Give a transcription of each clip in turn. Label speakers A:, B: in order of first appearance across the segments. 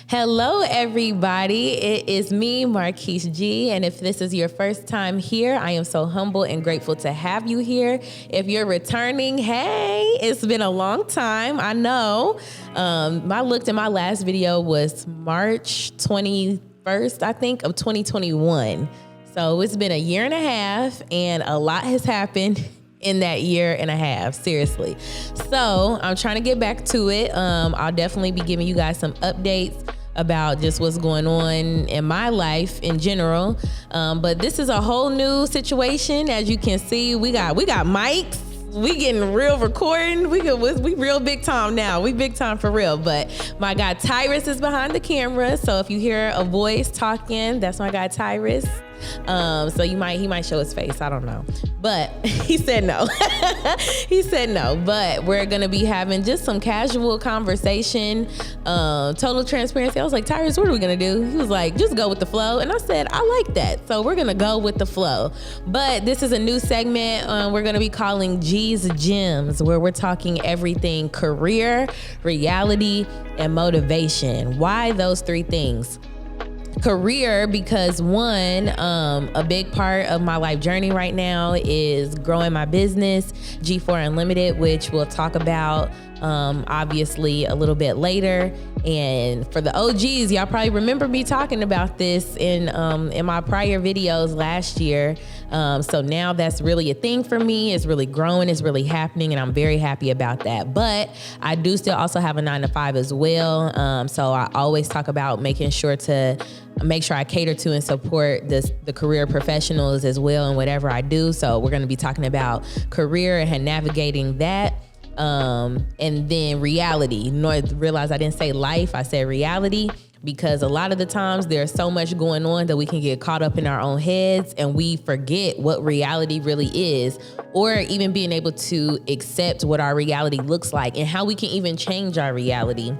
A: Hello, everybody. It is me, Marquise G. And if this is your first time here, I am so humble and grateful to have you here. If you're returning, hey, it's been a long time. I know. I looked at my last video was March 21st, I think, of 2021. So it's been a year and a half and a lot has happened in that year and a half, seriously. So I'm trying to get back to it. I'll definitely be giving you guys some updates about just what's going on in my life in general. But this is a whole new situation. As you can see, we got mics. We getting real recording. We real big time now. We big time for real. But my guy Tyrus is behind the camera. So if you hear a voice talking, that's my guy Tyrus. So he might show his face. I don't know. But he said no. He said no. But we're gonna be having just some casual conversation, total transparency. I was like, Tyrus, what are we gonna do? He was like, just go with the flow. And I said, I like that. So we're gonna go with the flow. But this is a new segment we're gonna be calling G's Gems, where we're talking everything career, reality, and motivation. Why those three things? Career, because one, a big part of my life journey right now is growing my business, G4 Unlimited, which we'll talk about obviously a little bit later. And for the OGs, y'all probably remember me talking about this in my prior videos last year. So now that's really a thing for me. It's really growing, it's really happening, and I'm very happy about that. But I do still also have a 9-to-5 as well. So I always talk about making sure to make sure I cater to and support the career professionals as well in whatever I do. So we're going to be talking about career and navigating that. And then reality. Realize I didn't say life, I said reality, because a lot of the times there's so much going on that we can get caught up in our own heads and we forget what reality really is, or even being able to accept what our reality looks like and how we can even change our reality.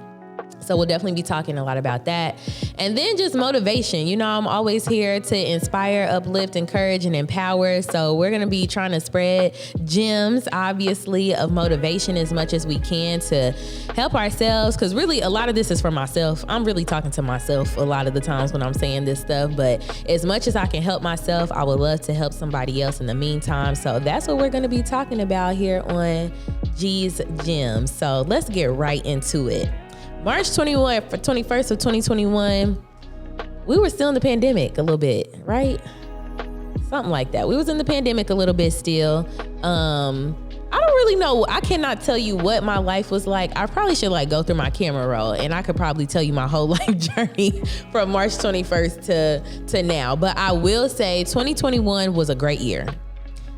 A: So we'll definitely be talking a lot about that. And then just motivation. You know, I'm always here to inspire, uplift, encourage, and empower. So we're going to be trying to spread gems, obviously, of motivation as much as we can to help ourselves. Because really, a lot of this is for myself. I'm really talking to myself a lot of the times when I'm saying this stuff. But as much as I can help myself, I would love to help somebody else in the meantime. So that's what we're going to be talking about here on G's Gems. So let's get right into it. March 21st of 2021, we were still in the pandemic a little bit, right? Something like that. We was in the pandemic a little bit still. I don't really know. I cannot tell you what my life was like. I probably should go through my camera roll and I could probably tell you my whole life journey from March 21st to now. But I will say 2021 was a great year.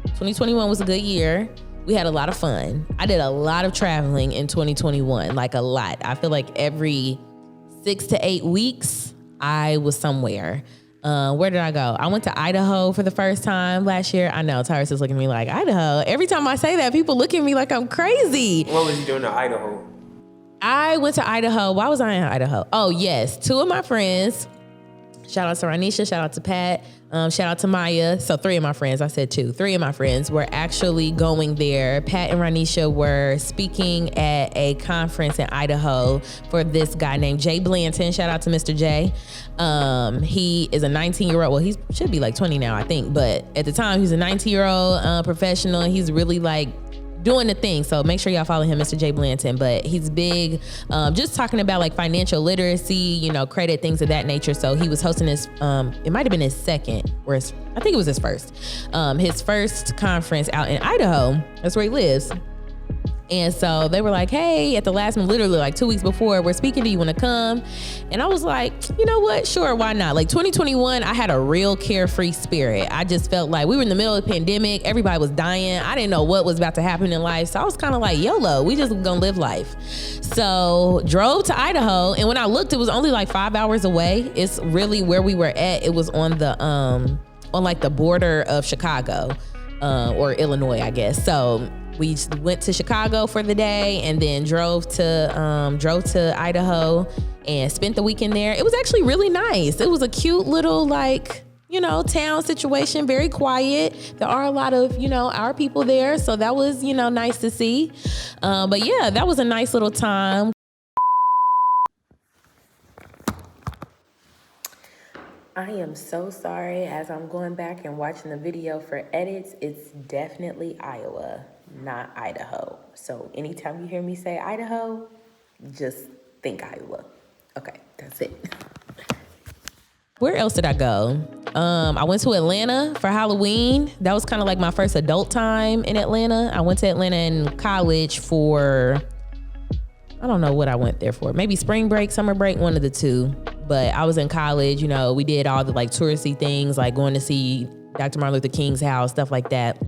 A: 2021 was a good year. We had a lot of fun. I did a lot of traveling in 2021, a lot. I feel like every 6 to 8 weeks, I was somewhere. Where did I go? I went to Idaho for the first time last year. I know, Tyrus is looking at me like, Idaho? Every time I say that, people look at me like I'm crazy.
B: What was you doing in Idaho?
A: I went to Idaho. Why was I in Idaho? Oh, yes. 2 of my friends. Shout out to Ranisha, shout out to Pat, shout out to Maya. So 3 of my friends, I said 2, 3 of my friends were actually going there. Pat and Ranisha were speaking at a conference in Idaho for this guy named Jay Blanton. Shout out to Mr. J. He is a 19-year-old. Well, he should be 20 now, I think. But at the time, he's a 19-year-old professional. He's really doing the thing. So make sure y'all follow him, Mr. J Blanton. But he's big, just talking about financial literacy, credit, things of that nature. So he was hosting this, it might've been his second, I think it was his first conference out in Idaho. That's where he lives. And so they were like, hey, at the last minute, literally 2 weeks before, we're speaking, do you want to come? And I was like, you know what? Sure, why not? 2021, I had a real carefree spirit. I just felt like we were in the middle of the pandemic. Everybody was dying. I didn't know what was about to happen in life. So I was kind of like, YOLO, we just gonna live life. So drove to Idaho. And when I looked, it was only 5 hours away. It's really where we were at. It was on the, the border of Chicago, or Illinois, I guess. So we went to Chicago for the day and then drove to Idaho and spent the weekend there. It was actually really nice. It was a cute little town situation, very quiet. There are a lot of, our people there. So that was, nice to see. But yeah, that was a nice little time. I am so sorry. As I'm going back and watching the video for edits, it's definitely Iowa, not Idaho. So anytime you hear me say Idaho, just think Iowa. Okay, that's it. Where else did I go? I went to Atlanta for Halloween. That was kind of like my first adult time in Atlanta. I went to Atlanta in college for, I don't know what I went there for. Maybe spring break, summer break, one of the two. But I was in college, you know, we did all the like touristy things, like going to see Dr. Martin Luther King's house, stuff like that.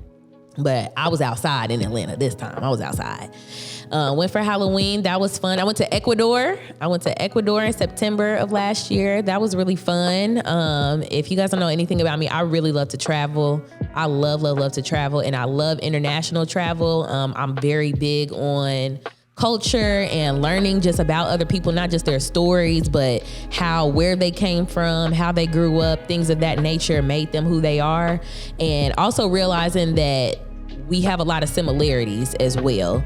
A: But I was outside in Atlanta this time. I was outside. Went for Halloween. That was fun. I went to Ecuador. In September of last year. That was really fun. If you guys don't know anything about me, I really love to travel. I love to travel, and I love international travel. I'm very big on culture and learning just about other people, not just their stories, but where they came from, how they grew up, things of that nature made them who they are. And also realizing that we have a lot of similarities as well.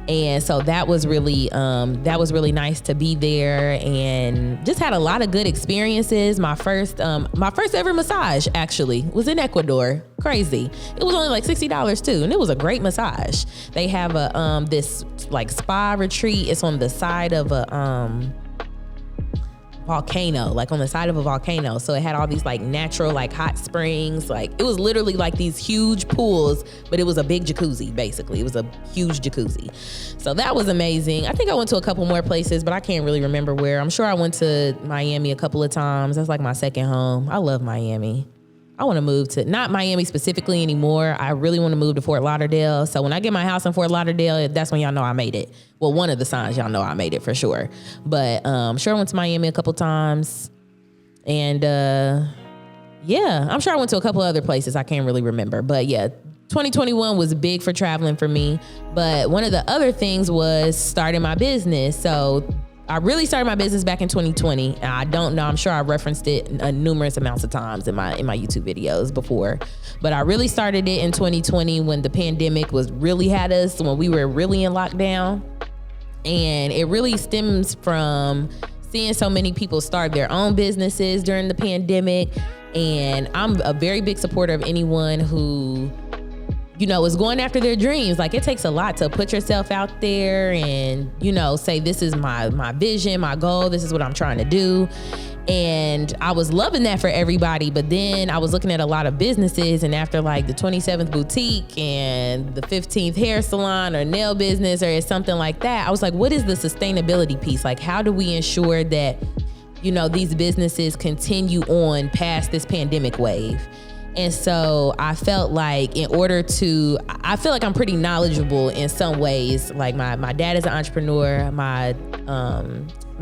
A: And so that was really nice to be there, and just had a lot of good experiences. My first ever massage actually was in Ecuador. Crazy. It was only like $60 too, and it was a great massage. They have a this like spa retreat. It's on the side of a volcano, like on the side of a volcano. So it had all these like natural like hot springs. Like it was literally like these huge pools, but it was a big jacuzzi basically. It was a huge jacuzzi. So that was amazing. I think I went to a couple more places, but I can't really remember where. I'm sure I went to Miami a couple of times. That's like my second home. I love Miami. I want to move to, not Miami specifically anymore. I really want to move to Fort Lauderdale. So when I get my house in Fort Lauderdale, that's when y'all know I made it. Well, one of the signs y'all know I made it for sure. But sure I went to Miami a couple times. And yeah, I'm sure I went to a couple other places. I can't really remember. But yeah, 2021 was big for traveling for me. But one of the other things was starting my business. So I really started my business back in 2020. And I don't know, I'm sure I referenced it numerous amounts of times in my YouTube videos before. But I really started it in 2020 when the pandemic really had us, when we were really in lockdown. And it really stems from seeing so many people start their own businesses during the pandemic. And I'm a very big supporter of anyone who, you know, is going after their dreams. Like it takes a lot to put yourself out there and, you know, say this is my vision, my goal, this is what I'm trying to do. And I was loving that for everybody. But then I was looking at a lot of businesses, and after like the 27th boutique and the 15th hair salon or nail business or something like that, I was like, what is the sustainability piece? Like, how do we ensure that, you know, these businesses continue on past this pandemic wave? And so I felt like I feel like I'm pretty knowledgeable in some ways. Like my dad is an entrepreneur. My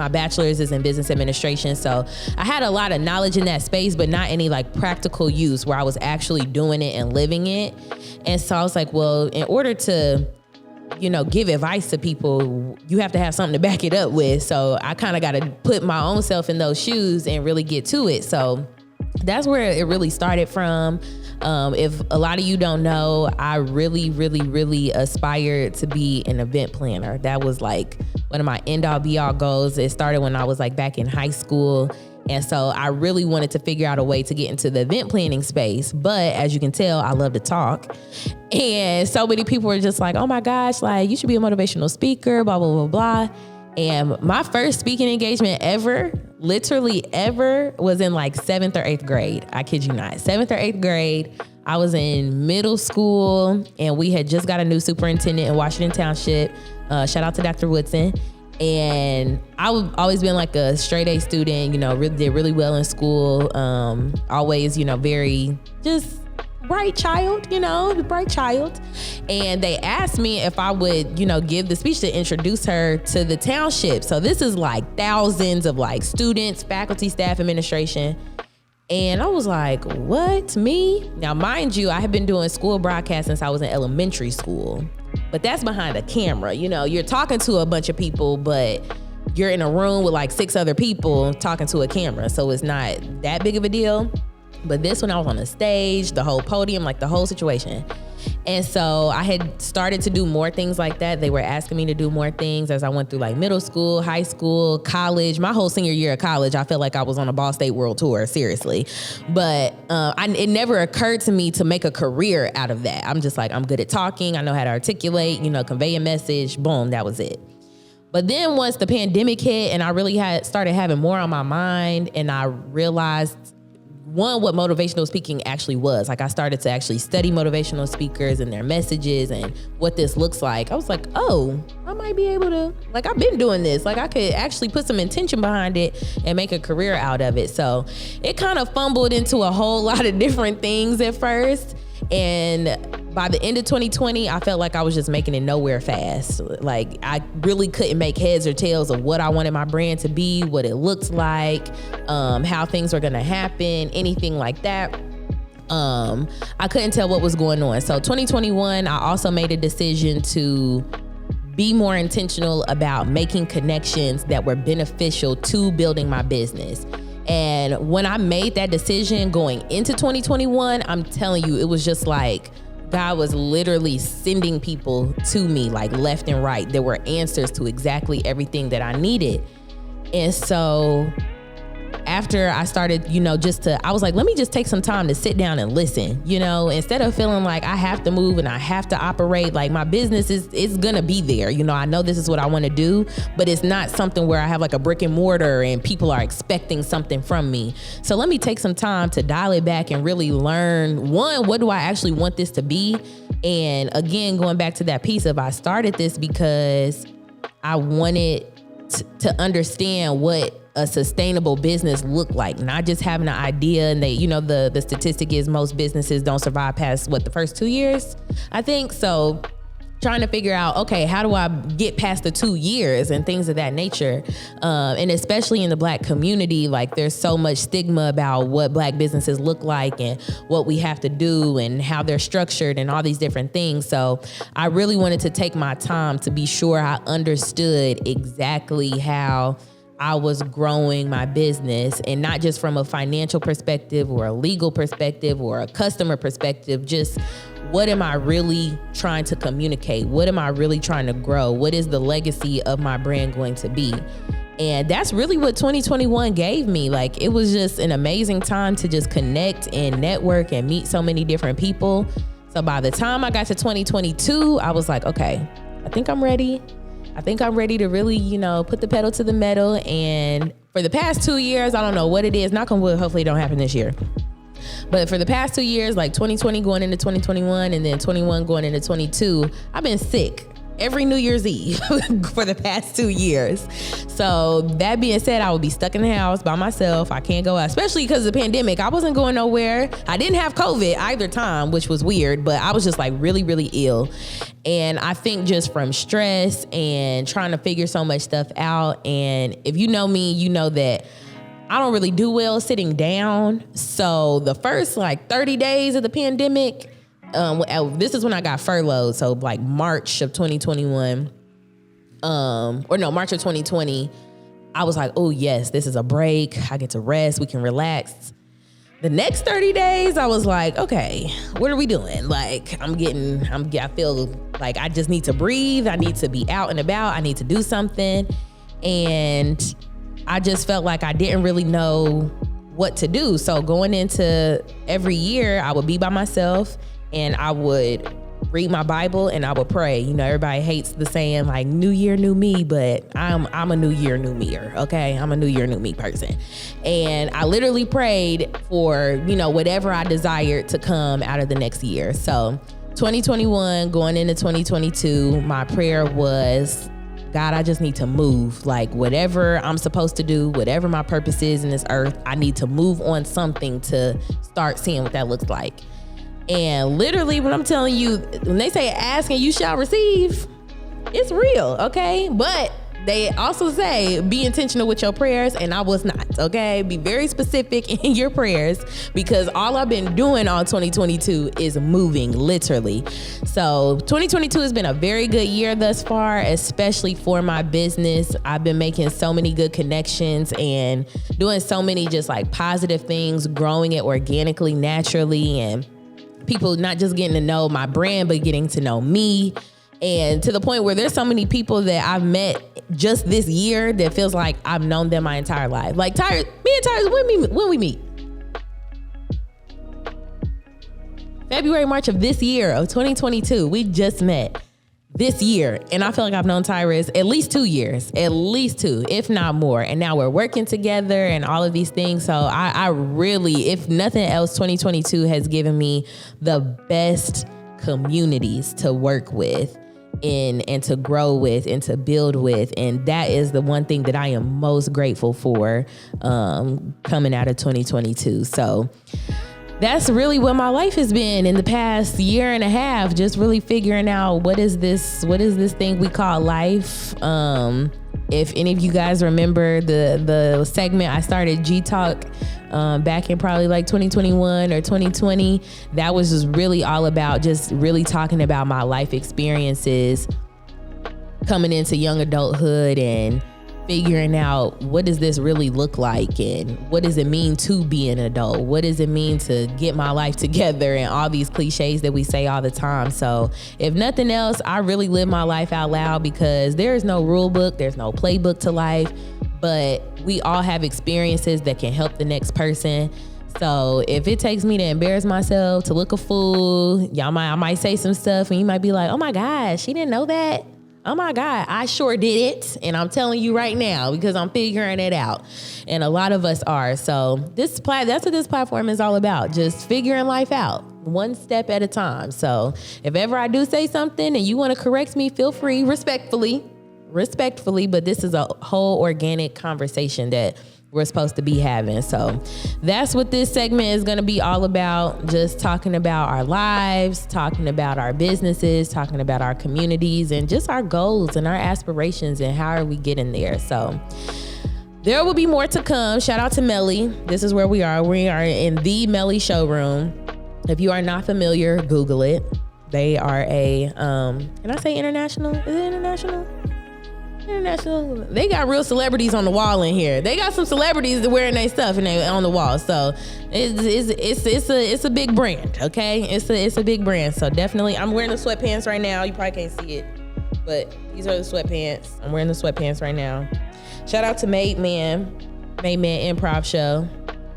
A: bachelor's is in business administration. So I had a lot of knowledge in that space, but not any like practical use where I was actually doing it and living it. And so I was like, well, in order to, you know, give advice to people, you have to have something to back it up with. So I kind of got to put my own self in those shoes and really get to it. So that's where it really started from. If a lot of you don't know, I really aspired to be an event planner. That was like one of my end all be all goals. It started when I was like back in high school. And so I really wanted to figure out a way to get into the event planning space. But as you can tell, I love to talk. And so many people were just like, oh my gosh, like you should be a motivational speaker, blah, blah, blah, blah. And my first speaking engagement ever, literally ever, was in like 7th or 8th grade. I kid you not. 7th or 8th grade. I was in middle school and we had just got a new superintendent in Washington Township. Shout out to Dr. Woodson. And I've always been like a straight A student, you know, did really well in school. Always, you know, very just bright child. And they asked me if I would, you know, give the speech to introduce her to the township. So this is like thousands of like students, faculty, staff, administration. And I was like, what, me? Now, mind you, I have been doing school broadcast since I was in elementary school, but that's behind a camera. You know, you're talking to a bunch of people, but you're in a room with like 6 other people talking to a camera. So it's not that big of a deal. But this one, I was on the stage, the whole podium, like the whole situation. And so I had started to do more things like that. They were asking me to do more things as I went through like middle school, high school, college. My whole senior year of college, I felt like I was on a Ball State World Tour, seriously. But it never occurred to me to make a career out of that. I'm just like, I'm good at talking. I know how to articulate, convey a message. Boom, that was it. But then once the pandemic hit and I really started having more on my mind, and I realized, one, what motivational speaking actually was. Like, I started to actually study motivational speakers and their messages and what this looks like. I was like, oh, I might be able to, like, I've been doing this. Like, I could actually put some intention behind it and make a career out of it. So it kind of fumbled into a whole lot of different things at first. And by the end of 2020, I felt like I was just making it nowhere fast. Like, I really couldn't make heads or tails of what I wanted my brand to be, what it looked like, how things were gonna happen, anything like that. I couldn't tell what was going on. So 2021, I also made a decision to be more intentional about making connections that were beneficial to building my business. And when I made that decision going into 2021, I'm telling you, it was just like God was literally sending people to me, like left and right. There were answers to exactly everything that I needed. And so after I started, I was like, let me just take some time to sit down and listen, instead of feeling like I have to move and I have to operate, like my business is gonna be there. I know this is what I want to do, but it's not something where I have like a brick and mortar and people are expecting something from me. So let me take some time to dial it back and really learn, one, what do I actually want this to be? And again, going back to that piece of, I started this because I wanted to understand what a sustainable business look like, not just having an idea. And the statistic is most businesses don't survive past the first 2 years, I think. So trying to figure out, okay, how do I get past the 2 years and things of that nature? And especially in the Black community, like there's so much stigma about what Black businesses look like and what we have to do and how they're structured and all these different things. So I really wanted to take my time to be sure I understood exactly how I was growing my business, and not just from a financial perspective or a legal perspective or a customer perspective, just what am I really trying to communicate? What am I really trying to grow? What is the legacy of my brand going to be? And that's really what 2021 gave me. Like, it was just an amazing time to just connect and network and meet so many different people. So by the time I got to 2022, I was like, okay, I think I'm ready. I think I'm ready to really, put the pedal to the metal. And for the past 2 years, I don't know what it is. Knock on wood, hopefully it don't happen this year. But for the past 2 years, like 2020 going into 2021 and then 21 going into 22, I've been sick every New Year's Eve for the past 2 years. So that being said, I would be stuck in the house by myself. I can't go out, especially because of the pandemic. I wasn't going nowhere. I didn't have COVID either time, which was weird, but I was just like really, really ill. And I think just from stress and trying to figure so much stuff out. And if you know me, you know that I don't really do well sitting down. So the first 30 days of the pandemic, this is when I got furloughed. So like March of 2021, March of 2020, I was like, oh yes, this is a break. I get to rest. We can relax. The next 30 days, I was like, okay, what are we doing? Like, I feel like I just need to breathe. I need to be out and about. I need to do something. And I just felt like I didn't really know what to do. So going into every year, I would be by myself and I would read my Bible and I would pray. Everybody hates the saying like new year, new me, but I'm a new year, new me-er, okay? I'm a new year, new me person. And I literally prayed for, whatever I desired to come out of the next year. So 2021 going into 2022, my prayer was, God, I just need to move. Like whatever I'm supposed to do, whatever my purpose is in this earth, I need to move on something to start seeing what that looks like. And literally, when I'm telling you, when they say ask and you shall receive, it's real, okay? But they also say be intentional with your prayers, and I was not, okay? Be very specific in your prayers, because all I've been doing all 2022 is moving, literally. So 2022 has been a very good year thus far, especially for my business. I've been making so many good connections and doing so many just like positive things, growing it organically, naturally, and people not just getting to know my brand, but getting to know me. And to the point where there's so many people that I've met just this year that feels like I've known them my entire life. Like me and Tyrus, when we meet? February, March of this year, of 2022. We just met this year. And I feel like I've known Tyrus at least 2 years, at least 2, if not more. And now we're working together and all of these things. So I really, if nothing else, 2022 has given me the best communities to work with and to grow with and to build with. And that is the one thing that I am most grateful for coming out of 2022. So that's really what my life has been in the past year and a half, just really figuring out what is this thing we call life. If any of you guys remember the segment I started, G Talk, back in probably like 2021 or 2020, that was just really all about just really talking about my life experiences coming into young adulthood and figuring out what does this really look like and what does it mean to be an adult? What does it mean to get my life together and all these cliches that we say all the time. So if nothing else, I really live my life out loud because there is no rule book, there's no playbook to life, but we all have experiences that can help the next person. So if it takes me to embarrass myself, to look a fool, I might say some stuff and you might be like, oh my gosh, she didn't know that. Oh my God, I sure did it. And I'm telling you right now because I'm figuring it out. And a lot of us are. So that's what this platform is all about. Just figuring life out one step at a time. So if ever I do say something and you want to correct me, feel free, respectfully. But this is a whole organic conversation that we're supposed to be having. So that's what this segment is going to be all about. Just talking about our lives, talking about our businesses, talking about our communities and just our goals and our aspirations and how are we getting there. So there will be more to come. Shout out to Melly. This is where we are. We are in the Melly showroom. If you are not familiar, Google it. They are a, can I say international? Is it international? International. They got real celebrities on the wall in here. They got some celebrities wearing their stuff and they on the wall. So it's a big brand. Okay, it's a big brand. So definitely, I'm wearing the sweatpants right now. You probably can't see it, but these are the sweatpants. I'm wearing the sweatpants right now. Shout out to Made Man Improv Show.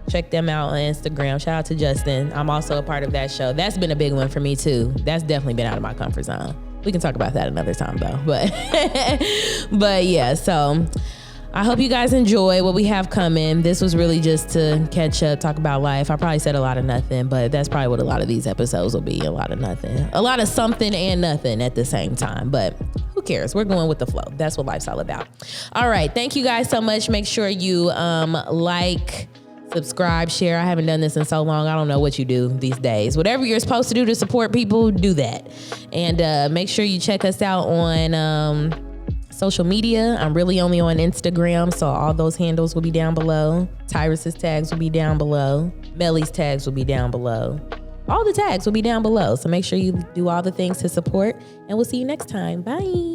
A: Check them out on Instagram. Shout out to Justin. I'm also a part of that show. That's been a big one for me too. That's definitely been out of my comfort zone. We can talk about that another time though. But yeah, so I hope you guys enjoy what we have coming. This was really just to catch up, talk about life. I probably said a lot of nothing, but that's probably what a lot of these episodes will be. A lot of nothing. A lot of something and nothing at the same time. But who cares? We're going with the flow. That's what life's all about. All right. Thank you guys so much. Make sure you like, subscribe, share. I haven't done this in so long. I don't know what you do these days. Whatever you're supposed to do to support people, do that. And make sure you check us out on social media. I'm really only on Instagram, so all those handles will be down below. Tyrus's tags will be down below. Melly's tags will be down below. All the tags will be down below. So make sure you do all the things to support, and we'll see you next time. Bye.